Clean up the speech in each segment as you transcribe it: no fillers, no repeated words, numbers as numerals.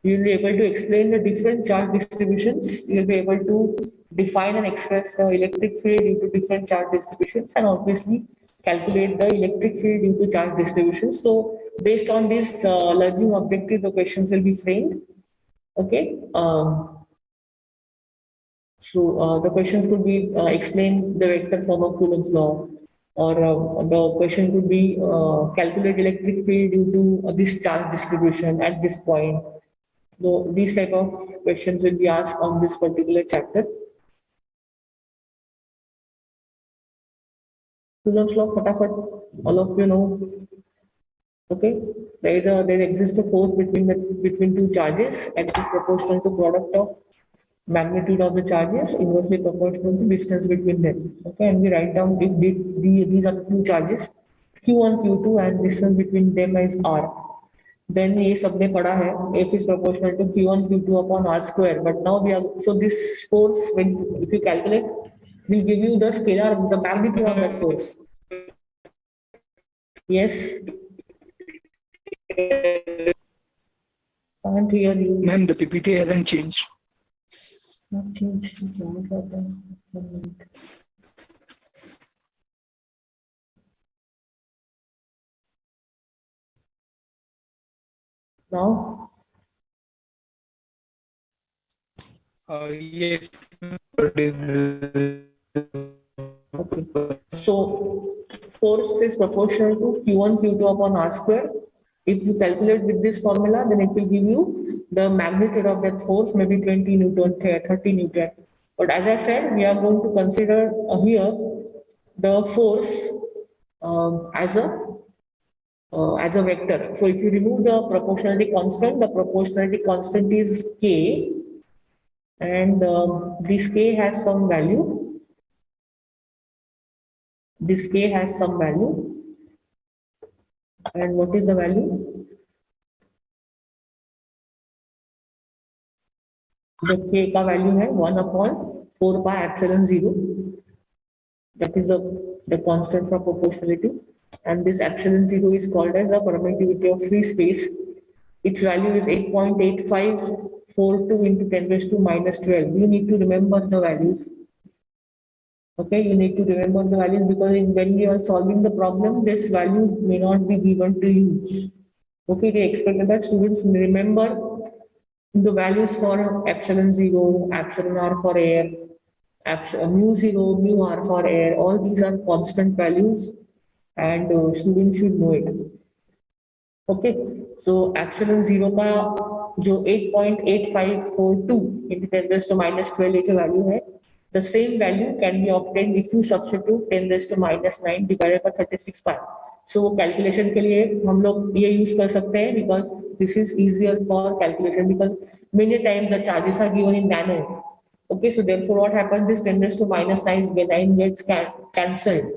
You'll be able to explain the different charge distributions. You'll be able to define and express the electric field due to different charge distributions, and obviously calculate the electric field due to charge distributions. So based on this learning objective, the questions will be framed. Okay. The questions could be explain the vector form of Coulomb's law, or the question could be calculate electric field due to this charge distribution at this point. So these type of questions will be asked on this particular chapter. Coulomb's law, fatafat, all of you know. Okay, there exists a force between two charges, and it is proportional to product of magnitude of the charges inversely proportional to distance between them. Okay, and we write down if these are the two charges, Q1, Q2, and distance between them is R. Then ये सबने पढ़ा है, F is proportional to Q1, Q2 upon R square. But now we are, so this force, when if you calculate, will give you the scalar, the magnitude of that force. Yes. Can't hear you. Ma'am, the PPT hasn't changed. Not changed. Now? Yes. Okay. So force is proportional to Q1, Q2 upon R square. If you calculate with this formula, then it will give you the magnitude of that force, maybe 20 Newton, 30 Newton. But as I said, we are going to consider here the force as a vector. So if you remove the proportionality constant, the proportionality constant is K, and this K has some value. This K has some value. And what is the value? The K का value है 1/4 pi epsilon 0. That is the constant for proportionality. And this epsilon 0 is called as the permittivity of free space. Its value is 8.8542 into 10 raised to minus 12. You need to remember the values. Okay, you need to remember the values, because when you are solving the problem, this value may not be given to you. Okay, they expect that students remember the values for epsilon 0, epsilon r for air, mu 0, mu r for air. All these are constant values, and students should know it. Okay, so epsilon 0 का जो 8.8542 into 10 raised to minus 12 ये जो value है, the same value can be obtained if you substitute 10 raised to minus 9 divided by 36 pi. So calculation के लिए हम लोग ये use कर सकते हैं, because this is easier for calculation, because many times the charges are given in nano. Okay, so therefore what happens is 10 raised to minus 9 gets cancelled.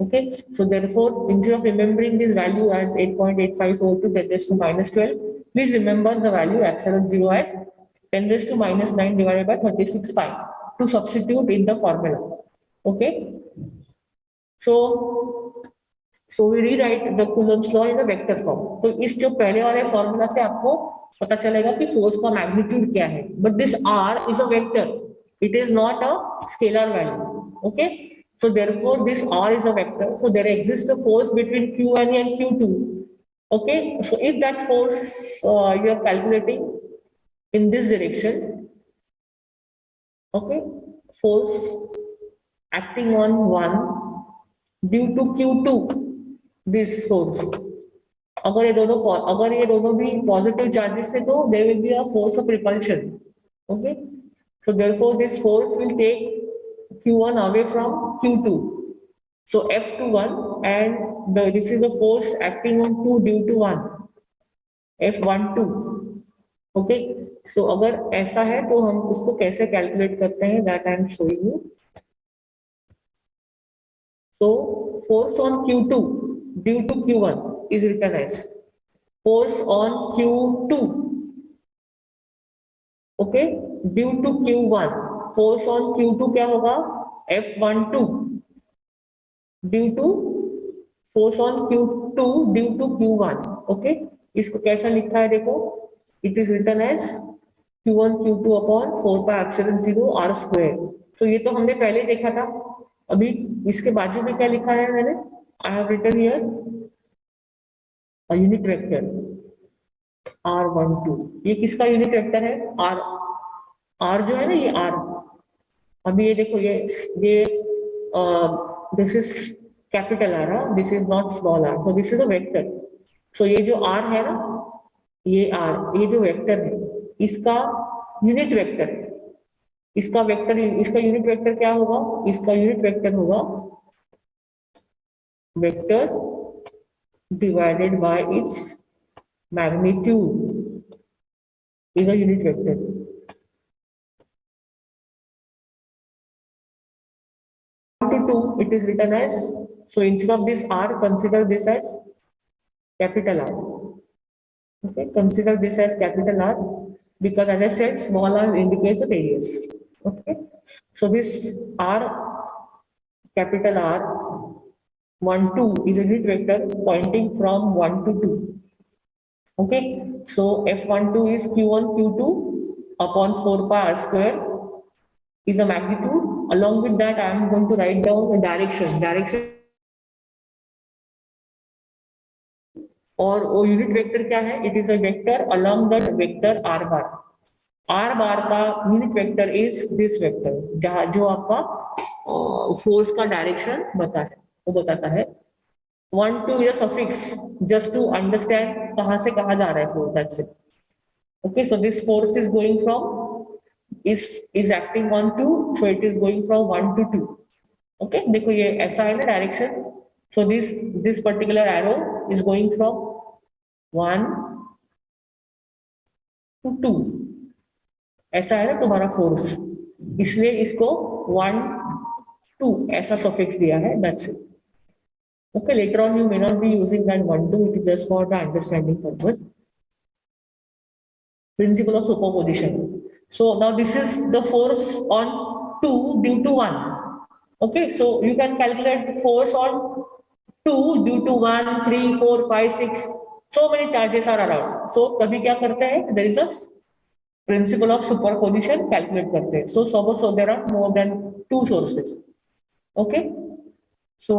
Okay, so therefore instead of remembering this value as 8.8542 10 raised to minus 12, please remember the value epsilon 0 as 10 raised to minus 9 divided by 36 pi to substitute in the formula. Okay, so we rewrite the Coulomb's law in the vector form. तो इस जो पहले वाले formula से आपको पता चलेगा कि फोर्स का मैग्नीट्यूड क्या है. But this r is a vector. It is not a scalar value. Okay. So therefore, this r is a vector. So there exists a force between Q1 and Q2. Okay. So if that force you are calculating in this direction, okay, force acting on one due to Q2, this force. अगर ये दोनों भी positive charges है, तो there will be a force of repulsion. Okay. So therefore, this force will take Q1 away from Q2. So F21, and this is the force acting on 2 due to 1. F12. Okay. So अगर ऐसा है तो हम उसको कैसे calculate करते हैं, that I am showing you. So force on Q2 due to Q1 is written as force on Q2. Okay, due to Q1. Force on Q2 क्या होगा? F12 due to force on Q2 due to Q1. Okay, इसको कैसा लिखा है देखो, it is written as q1 q2 upon 4 pi epsilon 0 r square. तो ये तो हमने पहले देखा था. अभी इसके बाजू में क्या लिखा है मैंने? I have written here a unit vector r12. ये किसका यूनिट वेक्टर है? r जो है ना, ये r. अभी ये देखो, ये this is capital R, this is not small r, so this is a vector. So ये जो r है ना, ये r, ये जो वेक्टर है, इसका यूनिट वेक्टर, इसका यूनिट वेक्टर क्या होगा? इसका यूनिट वेक्टर होगा vector divided by its magnitude is a unit vector. To 2, it is written as, so instead of this r, consider this as capital R. Okay, consider this as capital R, because as I said, small r indicates the radius. Okay, so this r, capital R 1 2 is a unit vector pointing from 1 to 2. Okay, so f12 is q1 q2 upon 4 pi r square is a magnitude. Along with that, I am going to write down the direction और वो unit vector क्या है? It is a vector along the vector r bar. r बार का unit vector is this vector, जहां जो आपका force का direction बताता है. 1 2 is a suffix just to understand कहां से कहां जा रहा है force. That's it. Okay, so this force is going from is acting on 2, so it is going from 1 to 2. Okay, देखो ये ऐसा है ना direction. So this particular arrow is going from 1 to 2. ऐसा है ना तुम्हारा फोर्स, इसलिए इसको 1 2 ऐसा सफिक्स दिया है. That's it. Okay, later on you may not be using that 1 2, it is just for the understanding purpose. Principle of superposition. So now this is the force on 2 due to 1. Okay, so you can calculate the force on 2 due to 1 3 4 5 6, so many charges are around. So कभी क्या करते हैं? There is a principle of superposition, calculate करते हैं. So there are more than 2 sources. Okay, so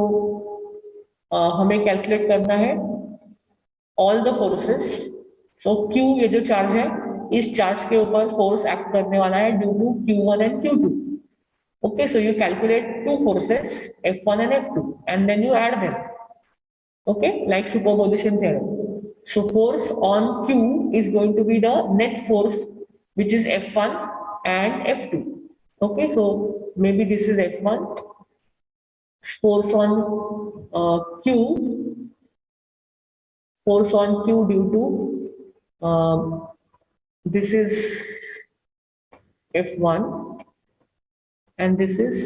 हमें calculate करना है all the forces. So Q, ये जो चार्ज है, इस चार्ज के ऊपर फोर्स एक्ट करने वाला है due to Q1 and Q2. Okay, so you calculate 2 forces, F1 and F2, and then you add them. Okay, like superposition theorem. So force on Q is going to be the net force, which is F1 and F2. Okay, so maybe this is F1. Force on Q due to this is F1 and this is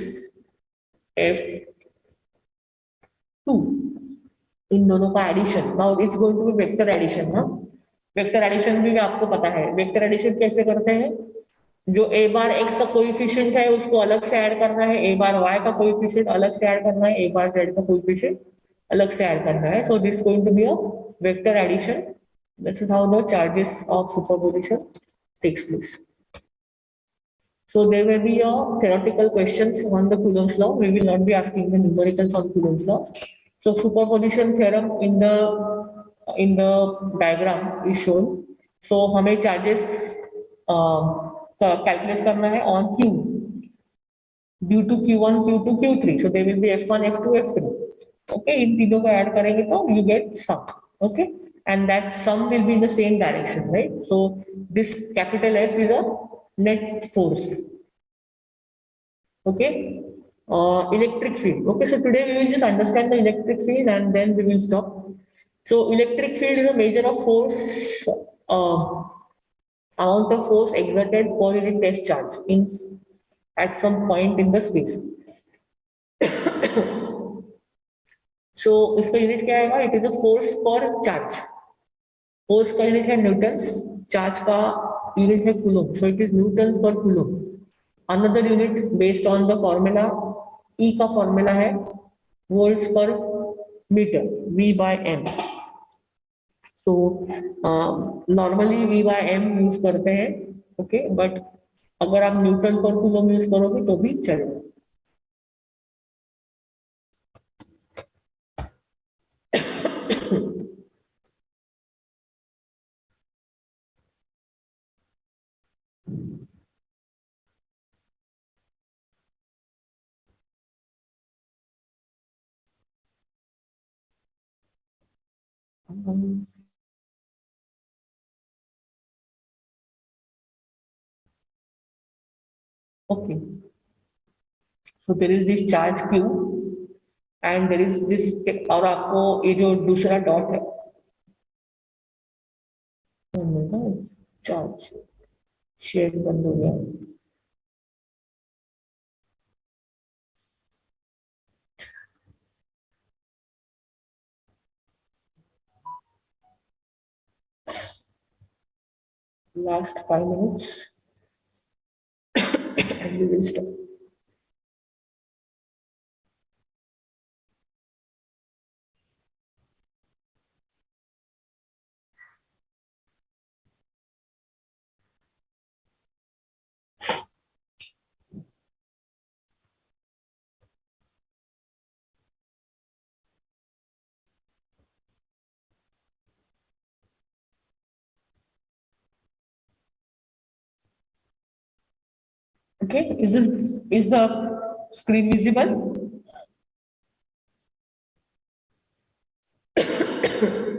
F2. इन दोनों का addition. Now it's going to be vector addition. ना, vector addition भी आपको पता है. Vector addition कैसे करते हैं? जो a बार x का कोएफिशिएंट है उसको अलग से ऐड करना है, a बार y का कोएफिशिएंट अलग से ऐड करना है, a बार z का कोएफिशिएंट अलग से ऐड करना है. So this going to be a vector addition. This is how the charges of superposition takes place. So there will be a theoretical questions on the Coulomb's law. We will not be asking the numericals on Coulomb's law. So superposition theorem in the diagram is shown. So हमें charges calculate करना है on Q due to Q1, Q2, Q3. So there will be F1, F2, F3. Okay, इन तीनों को add करेंगे तो you get sum. Okay, and that sum will be in the same direction, right? So this capital F is a net force. Okay, electric field. Okay, so today we will just understand the electric field and then we will stop. So electric field is a measure of force, amount of force exerted per unit test charge at some point in the space. So इसका unit क्या आएगा? It is a force पर charge. Force का unit है Newton's, charge का unit है coulomb. So it is Newton per coulomb. Another unit based on the formula, E का formula है volts per meter, V by M. So normally V by M use करते हैं, okay, but अगर आप Newton पर coulomb use करोगे तो भी चलेगा। Okay, so there is this charge Q and there is this, और आपको ये जो दूसरा डॉट है चार्ज शेड बंद हो गया। Last 5 minutes and we will start. Okay, is the screen visible?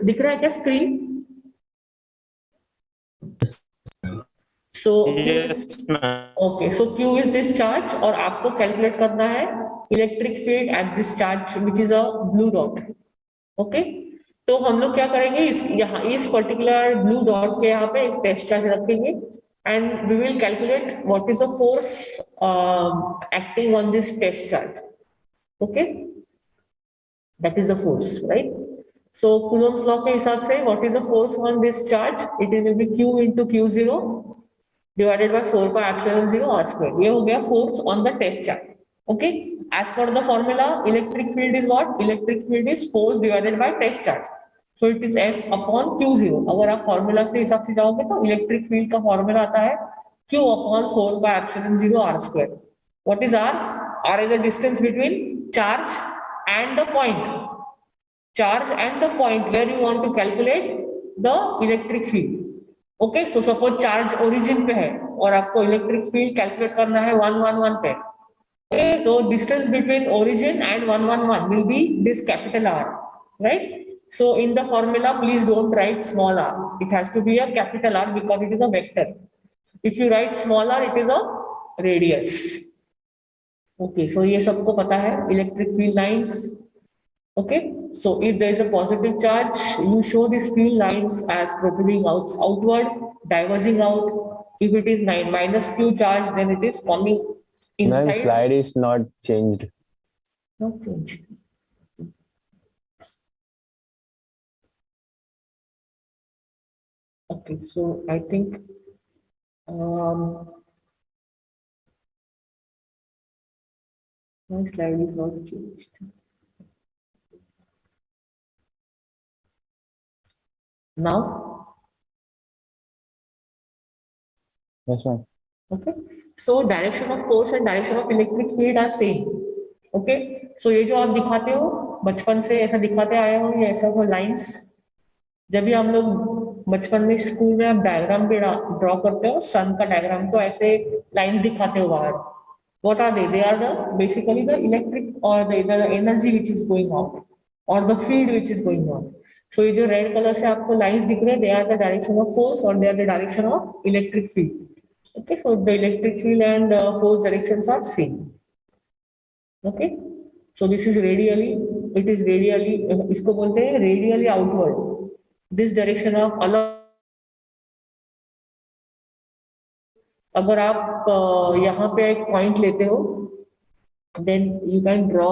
दिख रहा है क्या screen? So Yes, ma'am. okay, so Q is this charge और आपको कैलकुलेट करना है electric field at this charge which is a blue dot. Okay, तो हम लोग क्या करेंगे, यहाँ इस पर्टिकुलर ब्लू डॉट के यहाँ पे एक टेस्ट चार्ज रखेंगे and we will calculate what is the force acting on this test charge. Okay, that is the force, right? So Coulomb's law के हिसाब से what is the force on this charge, it will be Q into Q0 divided by 4 pi epsilon 0 r square. ये हो गया force on the test charge. Okay, as per the formula electric field is what, electric field is force divided by test charge, so it is F upon Q0। अगर आप formula से हिसाब से जाओगे तो इलेक्ट्रिक फील्ड का formula आता है Q upon 4 pi epsilon 0 r square। What is R? R is the distance between charge and the point, charge and the point where you want to calculate the electric field। Okay, so suppose charge origin पे है और आपको electric field calculate करना है 111 पे। Okay, तो distance between origin and 111 will be this capital R, right? So in the formula please don't write small r, it has to be a capital R because it is a vector. If you write small r, it is a radius. Okay, so ये सबको पता है electric field lines. Okay, so if there is a positive charge, you show these field lines as protruding outward, diverging out. If it is minus Q charge, then it is coming Ma'am, inside. slide is not changed. Not changed. Okay, so I think my slide is not changed. Now, Yes, ma'am. okay, so direction of force and direction of electric field are same. Okay, so ये जो आप दिखाते हो बचपन से ऐसा दिखाते आए हो, ये ऐसा हो लाइंस, जब भी हम लोग बचपन में स्कूल में आप डायग्राम पे ड्रॉ करते हो सन का डायग्राम, तो ऐसे लाइंस दिखाते हो बाहर। What are they are the basically the electric और the energy which is going out और the field which is going out. So ये जो रेड कलर से आपको लाइंस दिख रहे हैं, they are the direction of force और they are the direction of electric field. Okay, so the electric field and force directions are same. Okay, so this is radially, it is radially, इसको बोलते हैं radially outward, this direction of अलग। अगर आप यहाँ पे एक पॉइंट लेते हो, then you can draw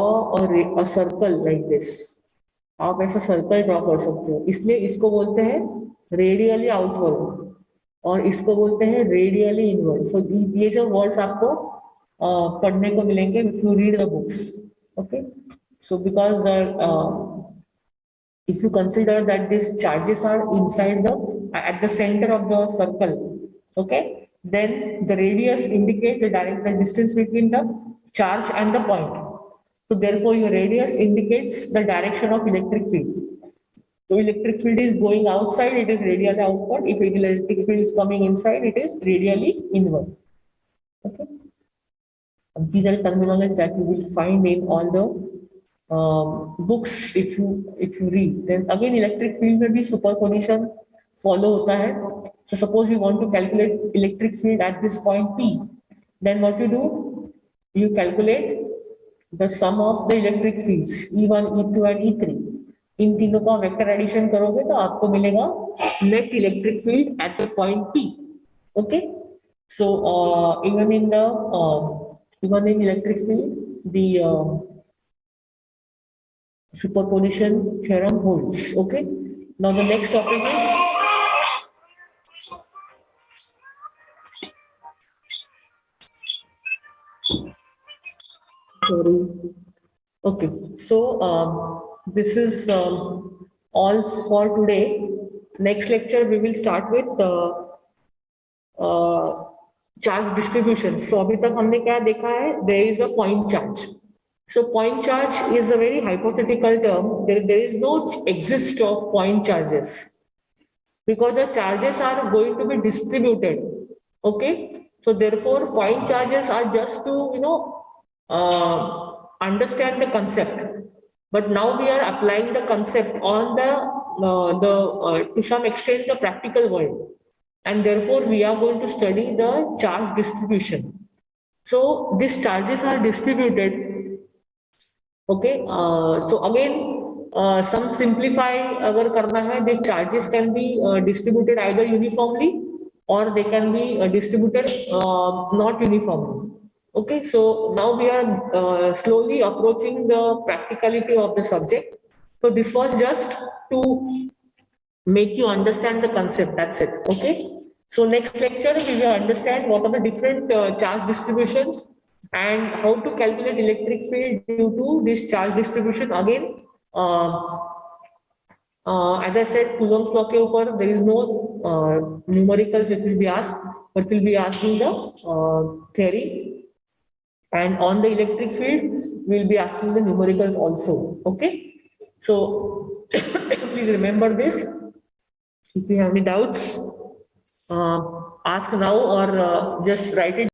a circle like this, आप ऐसा सर्कल ड्रॉ कर सकते हो, इसलिए इसको बोलते हैं रेडियली आउटवर्ड और इसको बोलते हैं रेडियली इनवर्ड। सो ये जो वर्ड्स आपको पढ़ने को मिलेंगे if you read the books. Okay, so because the if you consider that these charges are inside at the center of the circle, okay, then the radius indicates the distance between the charge and the point. So therefore, your radius indicates the direction of electric field. So electric field is going outside, it is radially outward. If electric field is coming inside, it is radially inward. Okay. And these are terminologies that you will find in all the books if you read. Then again, electric field में भी superposition follow होता है. So suppose you want to calculate electric field at this point P, then what you do? You calculate the sum of the electric fields E1, E2 and E3. इन तीनों का vector addition करोगे तो आपको मिलेगा net electric field at the point P. Okay. So even in electric field, the superposition theorem holds. Okay. Now the next topic is sorry. Okay. So this is all for today. Next lecture we will start with charge distribution. So अभी तक हमने क्या देखा है? There is a point charge. So point charge is a very hypothetical term. There is no exist of point charges because the charges are going to be distributed. Okay. So therefore, point charges are just to understand the concept. But now we are applying the concept on to some extent the practical world. And therefore, we are going to study the charge distribution. So these charges are distributed. Okay. So again, some simplify agar karna hai, these charges can be distributed either uniformly or they can be distributed not uniformly. Okay. So now we are slowly approaching the practicality of the subject. So this was just to make you understand the concept. That's it. Okay. So next lecture we will understand what are the different charge distributions and how to calculate electric field due to this charge distribution. Again, as I said, Coulomb's law ke upar, there is no numericals which will be asked, but will be asking the theory. And on the electric field, we will be asking the numericals also. Okay. So please remember this. If you have any doubts, ask now or just write it